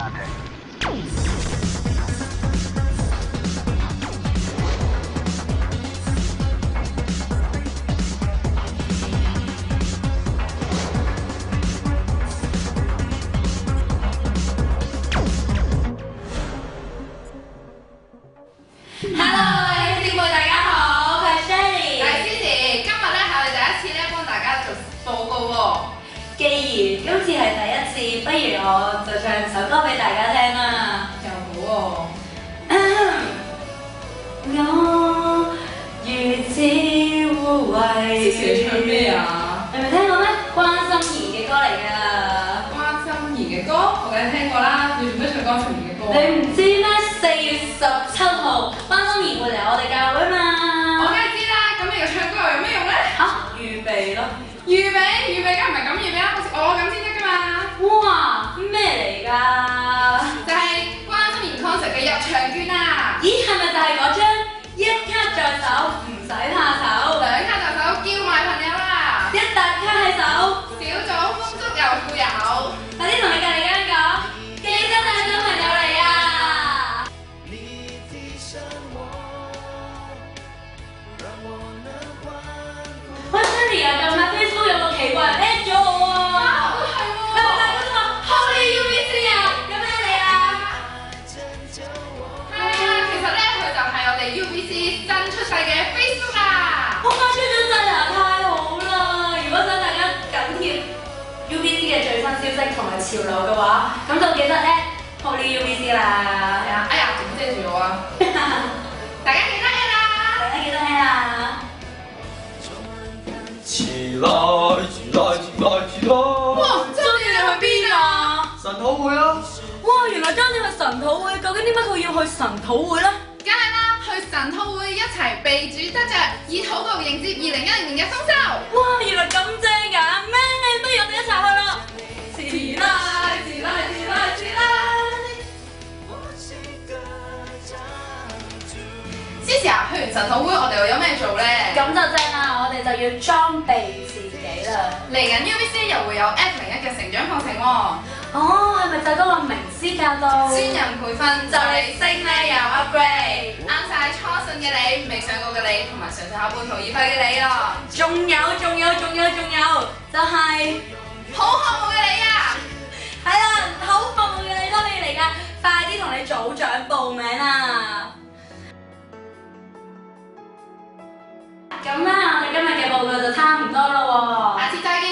Hello， 各位姊妹大家好，我係 Shelly， 我係 Cici。今日咧係我哋第一次咧幫大家做報告喎。既然今次係第一次，不如我就唱首歌俾大家聽啦。又好喎。我如此污穢。Cici你唱咩啊？你未聽過咩？關心妍嘅歌嚟㗎。關心妍嘅歌，我梗係聽過啦。你做咩唱關心妍嘅歌？你唔知咩？4月17號，關心妍會嚟我哋教會嘛？我梗係知啦。咁你個唱歌又有咩用咧？嚇，預備咯。預備梗係唔係咁預備啦，好似我咁先得㗎嘛。哇，咩嚟㗎？就係關心妍 concert 嘅入場券啊！咦，係咪就係嗰張一卡在手，唔使怕醜， 2卡就手，叫埋朋友啦！一沓卡喺手，小組豐足又富有。快啲同你隔離間講，記得帶咗朋友嚟啊！喂 Shelly 啊，近排 Facebook 有個奇怪人 at 咗我喎。係喎。係咪大家都話 Holy UBC 啊？有咩嚟啊？係啊，其實咧佢就係我哋 UBC 新出世嘅 Facebook 啊！好快出咗世啊！太好啦！如果想大家緊貼 UBC 嘅最新消息同埋潮流嘅話，咁就記得 at Holy UBC 啦。係啊，哎呀，點遮住我啊？大家記得 at 啦！大家記得 at 啦！起來，起來，起來，起來！哇，周姐你去邊啊？神討會啊！哇，原來張你去神討會，究竟點解佢要去神討會咧？梗係啦，去神討會一齊被主得着，以禱告迎接2010年嘅豐收。哇，原來咁正㗎！咩？不如我哋一齊去咯！遲啦，遲啦，遲啦，遲啦！Cici啊，去完神討會我哋又有咩做咧？咁就正啦，我哋就要裝備自己啦。嚟緊 UBC 又會有 F01嘅成長課程喎。哦，係咪就係嗰個名師教導？專人培訓就你升咧又 upgrade，啱晒初信嘅你、未上過嘅你同埋上上下半途而廢嘅你咯。仲有，就係好項目嘅你啊！係啦，好服務嘅你都可以嚟㗎，快啲同你組長報名啦！咁啦，我哋今日嘅報告就差唔多啦喎。下次再見。